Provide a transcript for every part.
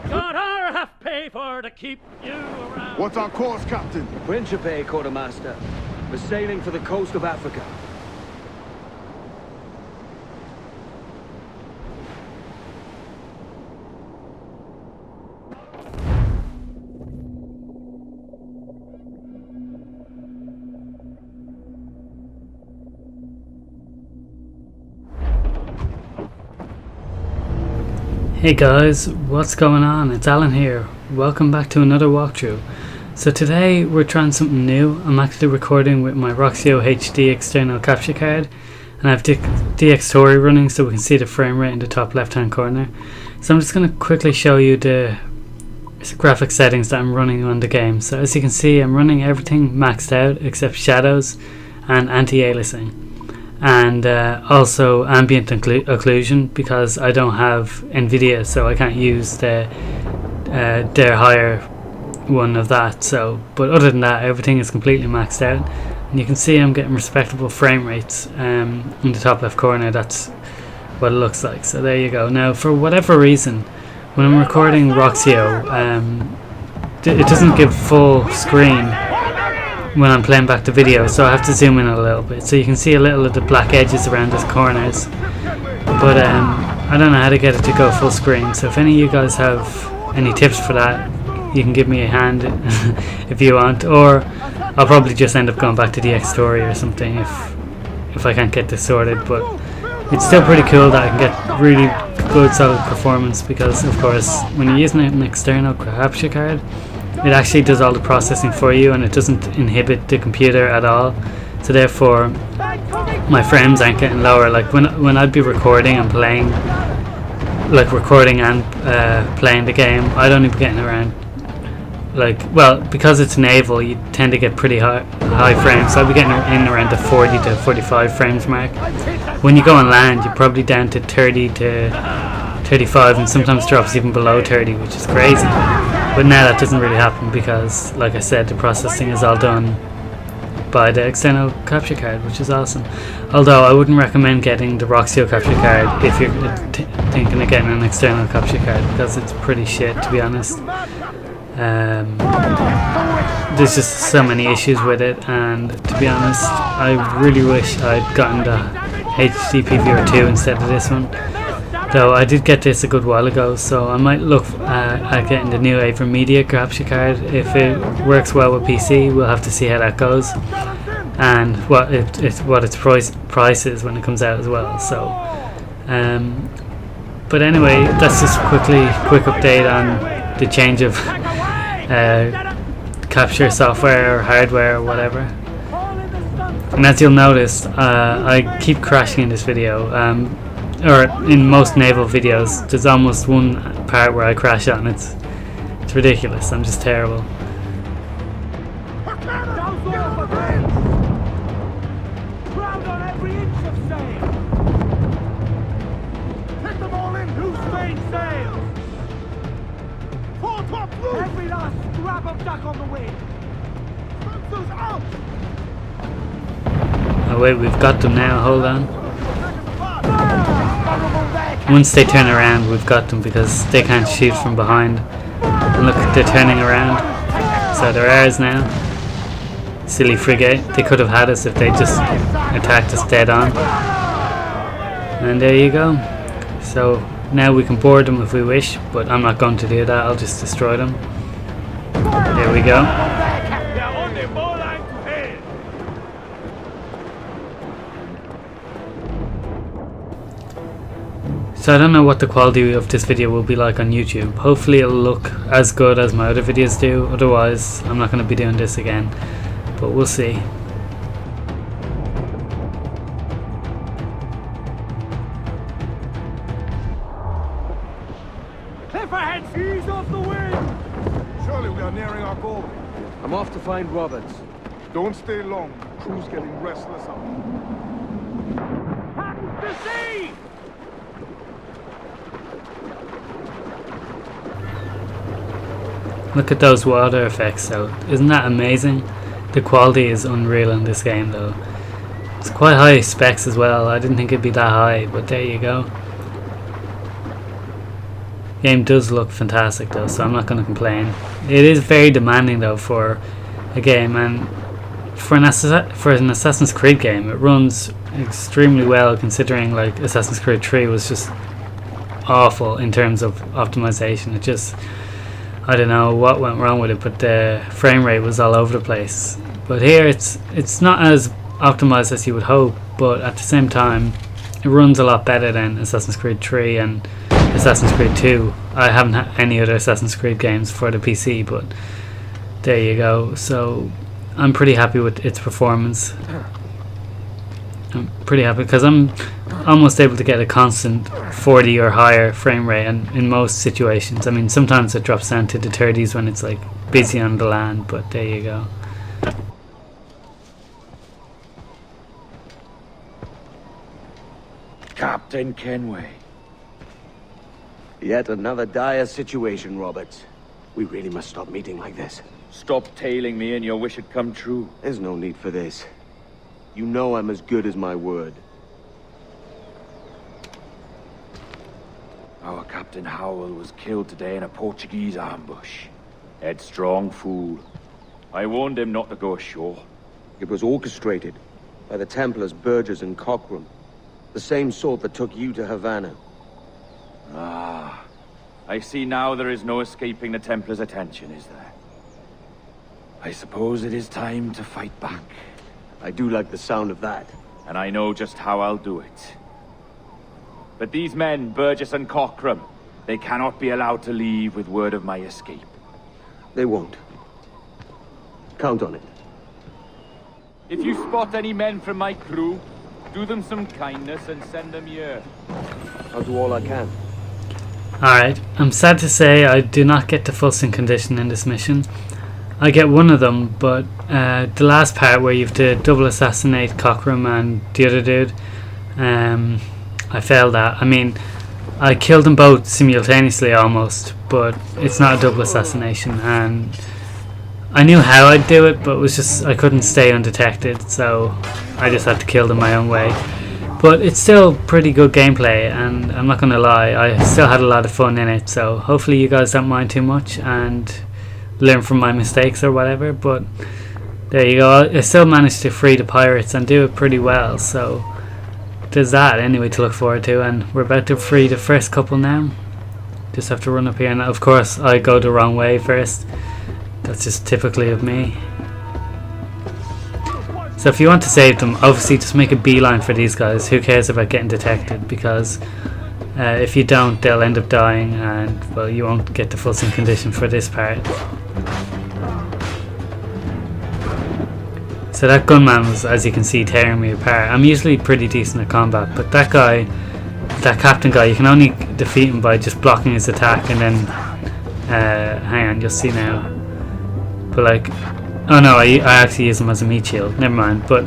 got our half pay for to keep you around. What's our course, Captain? Principe, Quartermaster. We're sailing for the coast of Africa. Hey guys, what's going on? It's Alan here. Welcome back to another walkthrough. So today we're trying something new. I'm actually recording with my Roxio HD external capture card, and I have DxTory running so we can see the frame rate in the top left hand corner. So I'm just going to quickly show you the graphic settings that I'm running on the game. So as you can see, I'm running everything maxed out except shadows and anti-aliasing. And also ambient occlusion, because I don't have Nvidia, so I can't use their higher one of that. So, but other than that, everything is completely maxed out, and you can see I'm getting respectable frame rates in the top left corner. That's what it looks like. So there you go. Now, for whatever reason, when I'm recording Roxio, it doesn't give full screen when I'm playing back the video, so I have to zoom in a little bit so you can see a little of the black edges around the corners, but I don't know how to get it to go full screen. So if any of you guys have any tips for that, you can give me a hand if you want, or I'll probably just end up going back to DxTory or something if I can't get this sorted. But it's still pretty cool that I can get really good solid performance, because of course when you're using an external capture card, it actually does all the processing for you, and it doesn't inhibit the computer at all. So therefore my frames aren't getting lower. Like when I'd be recording and playing, like recording and playing the game, I'd only be getting around, like, well, because it's naval, you tend to get pretty high frames, so I'd be getting in around the 40 to 45 frames mark. When you go on land, you're probably down to 30 to 35, and sometimes drops even below 30, which is crazy. But now that doesn't really happen because, like I said, the processing is all done by the external capture card, which is awesome. Although I wouldn't recommend getting the Roxio capture card if you're thinking of getting an external capture card, because it's pretty shit, to be honest. There's just so many issues with it, and to be honest, I really wish I'd gotten the HD PVR 2 instead of this one. Though I did get this a good while ago, so I might look at getting the new AverMedia capture card. If it works well with PC, we'll have to see how that goes, and what its price is when it comes out as well. So, but anyway, that's just quick update on the change of capture software or hardware or whatever. And as you'll notice, I keep crashing in this video. Or in most naval videos, there's almost one part where I crash on. It's ridiculous. I'm just terrible. Oh wait, we've got them now. Hold on. Once they turn around, we've got them, because they can't shoot from behind. And look, they're turning around. So they're ours now. Silly frigate. They could have had us if they just attacked us dead on. And there you go. So now we can board them if we wish, but I'm not going to do that. I'll just destroy them. There we go. So I don't know what the quality of this video will be like on YouTube. Hopefully it'll look as good as my other videos do. Otherwise, I'm not going to be doing this again. But we'll see. Cliff ahead! Ease off the wind! Surely we are nearing our goal. I'm off to find Roberts. Don't stay long. Crew's getting restless up. Hands to sea! Look at those water effects though. Isn't that amazing? The quality is unreal in this game though. It's quite high specs as well. I didn't think it'd be that high, but there you go. Game does look fantastic though, so I'm not going to complain. It is very demanding though for a game, and for an Assassin's Creed game, it runs extremely well considering like Assassin's Creed 3 was just awful in terms of optimization. It just, I don't know what went wrong with it, but the frame rate was all over the place. But here it's not as optimized as you would hope, but at the same time it runs a lot better than Assassin's Creed 3 and Assassin's Creed 2. I haven't had any other Assassin's Creed games for the PC, but there you go. So I'm pretty happy with its performance. I'm pretty happy because I'm almost able to get a constant 40 or higher frame rate, and in most situations. I mean, sometimes it drops down to the 30s when it's like busy on the land, but there you go. Captain Kenway. Yet another dire situation, Roberts. We really must stop meeting like this. Stop tailing me and your wish had come true. There's no need for this. You know I'm as good as my word. Our Captain Howell was killed today in a Portuguese ambush. Headstrong fool. I warned him not to go ashore. It was orchestrated by the Templars Burgess and Cockrum. The same sort that took you to Havana. Ah. I see now there is no escaping the Templars' attention, is there? I suppose it is time to fight back. I do like the sound of that. And I know just how I'll do it. But these men, Burgess and Cockrum, they cannot be allowed to leave with word of my escape. They won't. Count on it. If you spot any men from my crew, do them some kindness and send them here. I'll do all I can. Alright, I'm sad to say I do not get the full sync condition in this mission. I get one of them, but the last part where you have to double assassinate Cockrum and the other dude, I failed at. I mean, I killed them both simultaneously almost, but it's not a double assassination, and I knew how I'd do it, but it was just I couldn't stay undetected, so I just had to kill them my own way. But it's still pretty good gameplay, and I'm not gonna lie, I still had a lot of fun in it, so hopefully you guys don't mind too much and learn from my mistakes or whatever. But there you go. I still managed to free the pirates and do it pretty well, so there's that anyway to look forward to. And we're about to free the first couple now. Just have to run up here, and of course I go the wrong way first. That's just typically of me. So if you want to save them, obviously just make a beeline for these guys. Who cares about getting detected, because if you don't, they'll end up dying, and well, you won't get the full sync condition for this part. So that gunman was, as you can see, tearing me apart. I'm usually pretty decent at combat, but that guy, that captain guy, you can only defeat him by just blocking his attack, and then hang on, you'll see now. But like, oh no, I actually use him as a meat shield, never mind. But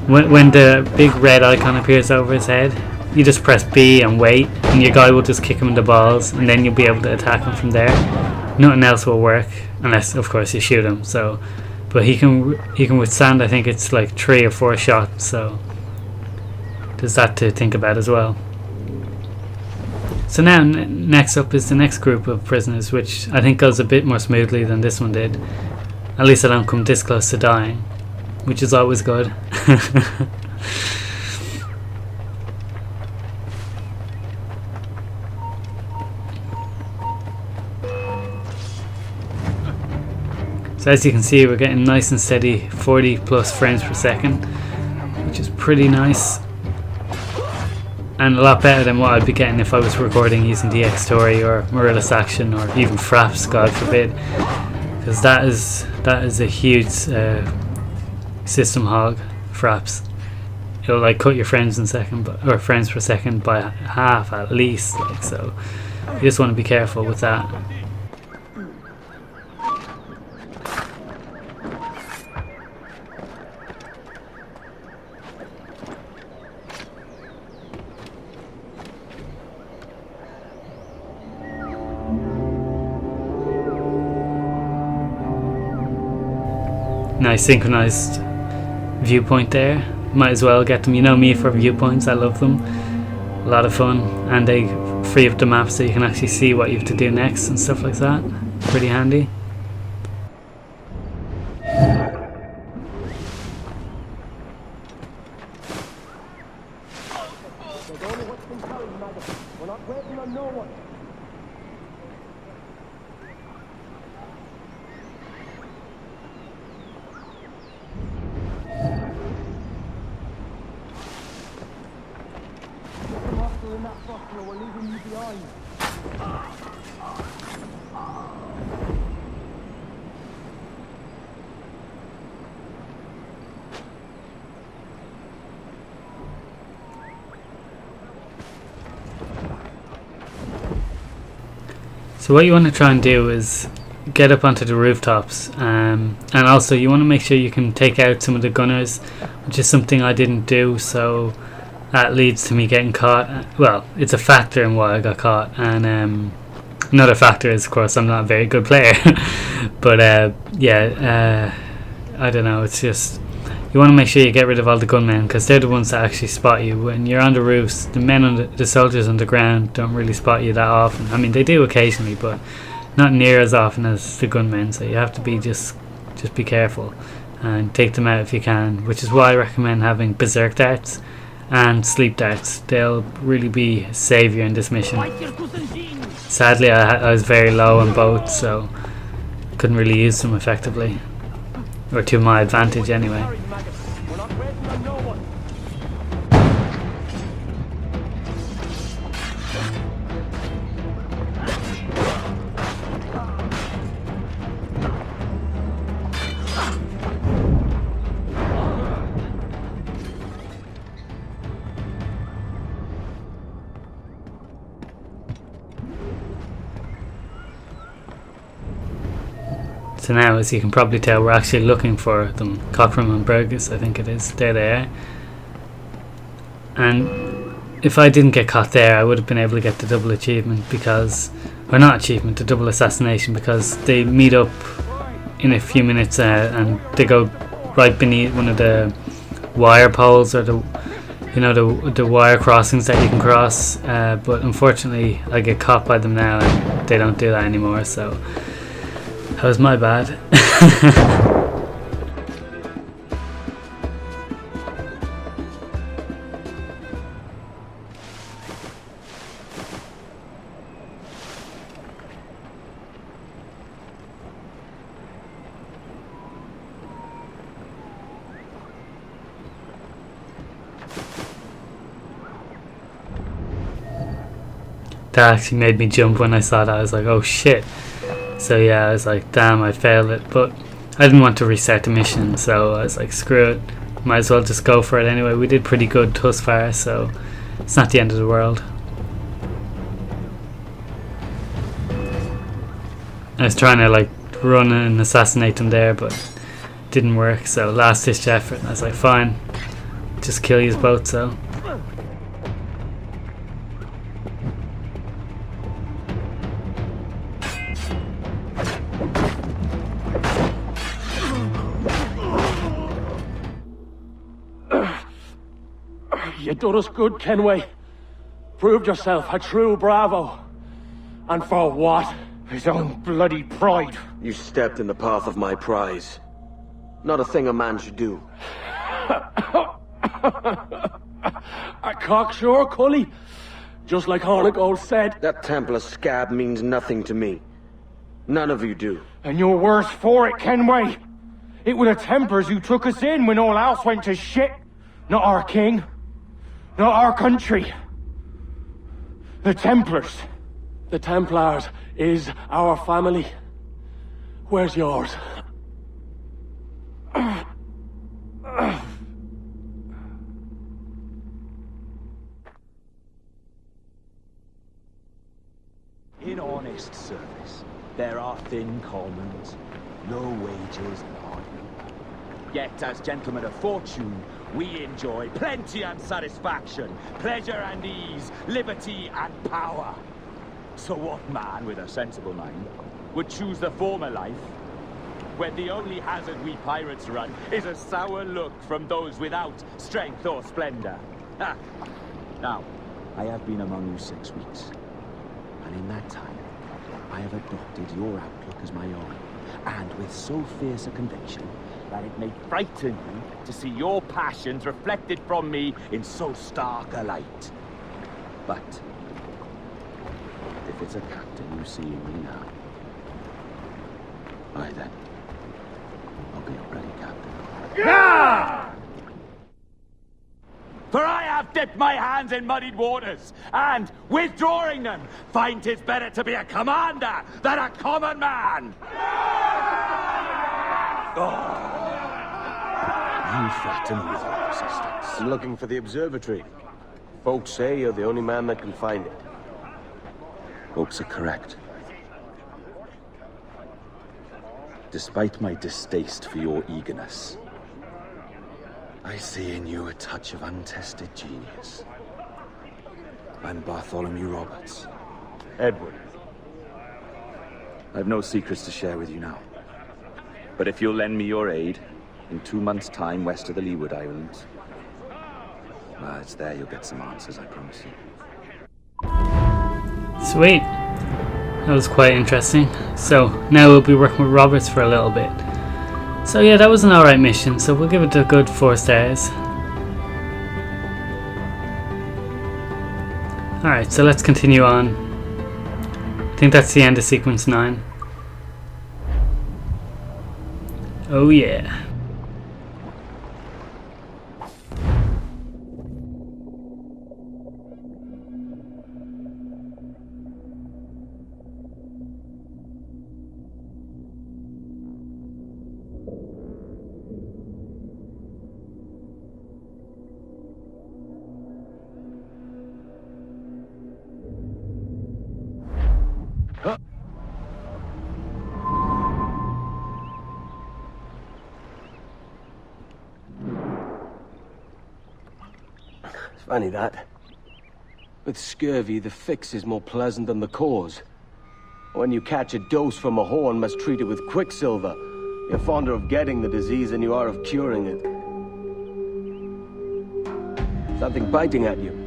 when the big red icon appears over his head, you just press B and wait, and your guy will just kick him in the balls, and then you'll be able to attack him from there. Nothing else will work, unless of course you shoot him. So, but he can withstand, I think it's like 3 or 4 shots, so there's that to think about as well. So now next up is the next group of prisoners, which I think goes a bit more smoothly than this one did. At least I don't come this close to dying, which is always good. So as you can see, we're getting nice and steady 40 plus frames per second, which is pretty nice, and a lot better than what I'd be getting if I was recording using DX Story or Marillus Action or even Fraps, God forbid, because that is a huge system hog. Fraps, it'll like cut your frames per second by half at least, like, so you just want to be careful with that. Nice synchronized viewpoint there. Might as well get them. You know me for viewpoints, I love them. A lot of fun, and they free up the map so you can actually see what you have to do next and stuff like that. Pretty handy. So what you want to try and do is get up onto the rooftops, and also you want to make sure you can take out some of the gunners, which is something I didn't do, so that leads to me getting caught. Well, it's a factor in why I got caught, and another factor is, of course, I'm not a very good player. But yeah, I don't know, it's just you want to make sure you get rid of all the gunmen, because they're the ones that actually spot you. When you're on the roofs, the men on the soldiers on the ground don't really spot you that often. I mean, they do occasionally, but not near as often as the gunmen, so you have to be just be careful and take them out if you can, which is why I recommend having berserk darts and sleep darts. They'll really be a saviour in this mission. Sadly, I was very low on both, so couldn't really use them effectively, or to my advantage anyway. So now, as you can probably tell, we're actually looking for them. Cockrum and Burgess, I think it is. There they are. And if I didn't get caught there, I would have been able to get the double achievement, because, or not achievement, the double assassination, because they meet up in a few minutes and they go right beneath one of the wire poles, or the wire crossings that you can cross. But unfortunately, I get caught by them now, and they don't do that anymore. So that was my bad. That actually made me jump when I saw that. I was like, oh shit. So yeah, I was like, damn, I failed it. But I didn't want to reset the mission, so I was like, screw it, might as well just go for it anyway. We did pretty good thus far, so it's not the end of the world. I was trying to like run and assassinate them there, but it didn't work, so last ditch effort, and I was like, fine, just kill you both. So you done us good, Kenway. Proved yourself a true bravo. And for what? His own bloody pride. You stepped in the path of my prize. Not a thing a man should do. A cocksure, Cully. Just like Hornigold said. That Templar scab means nothing to me. None of you do. And you're worse for it, Kenway. It were the Templars who took us in when all else went to shit. Not our king. Not our country. The Templars. The Templars is our family. Where's yours? In honest service, there are thin commons, low wages and hard labor. Yet, as gentlemen of fortune, we enjoy plenty and satisfaction, pleasure and ease, liberty and power. So what man with a sensible mind would choose the former life, when the only hazard we pirates run is a sour look from those without strength or splendor? Ha! Now, I have been among you 6 weeks. And in that time, I have adopted your outlook as my own, and with so fierce a conviction that it may frighten you to see your passions reflected from me in so stark a light. But if it's a captain you see in me now, aye then, I'll be a ready captain. Yeah! For I have dipped my hands in muddied waters, and, withdrawing them, find 'tis better to be a commander than a common man! Oh. You threaten with your resistance. I'm looking for the observatory. Folks say you're the only man that can find it. Folks are correct. Despite my distaste for your eagerness, I see in you a touch of untested genius. I'm Bartholomew Roberts. Edward. I've no secrets to share with you now. But if you'll lend me your aid, in 2 months' time west of the Leeward Islands, well, it's there you'll get some answers, I promise you. Sweet. That was quite interesting. So now we'll be working with Roberts for a little bit. So yeah, that was an alright mission, so we'll give it a good 4 stars. Alright, so let's continue on. I think that's the end of sequence 9. Oh yeah. Funny that. With scurvy, the fix is more pleasant than the cause. When you catch a dose from a horn, must treat it with quicksilver. You're fonder of getting the disease than you are of curing it. Something biting at you.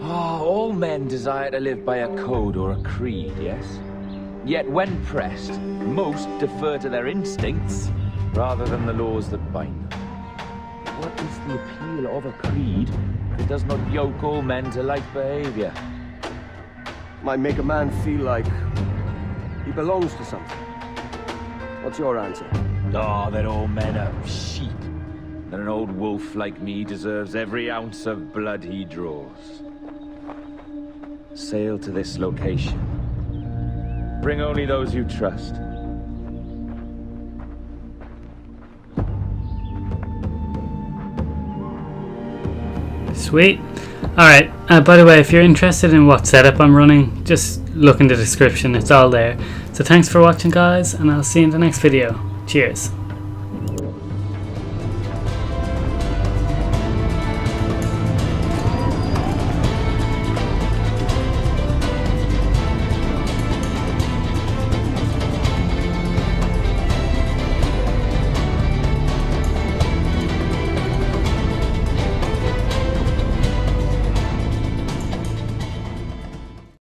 All men desire to live by a code or a creed, yes? Yet when pressed, most defer to their instincts rather than the laws that bind them. What is the appeal of a creed if it does not yoke all men to like behavior? Might make a man feel like he belongs to something. What's your answer? Oh, that all men are sheep. That an old wolf like me deserves every ounce of blood he draws. Sail to this location. Bring only those you trust. Sweet. Alright, by the way, if you're interested in what setup I'm running, just look in the description, it's all there. So thanks for watching guys, and I'll see you in the next video. Cheers.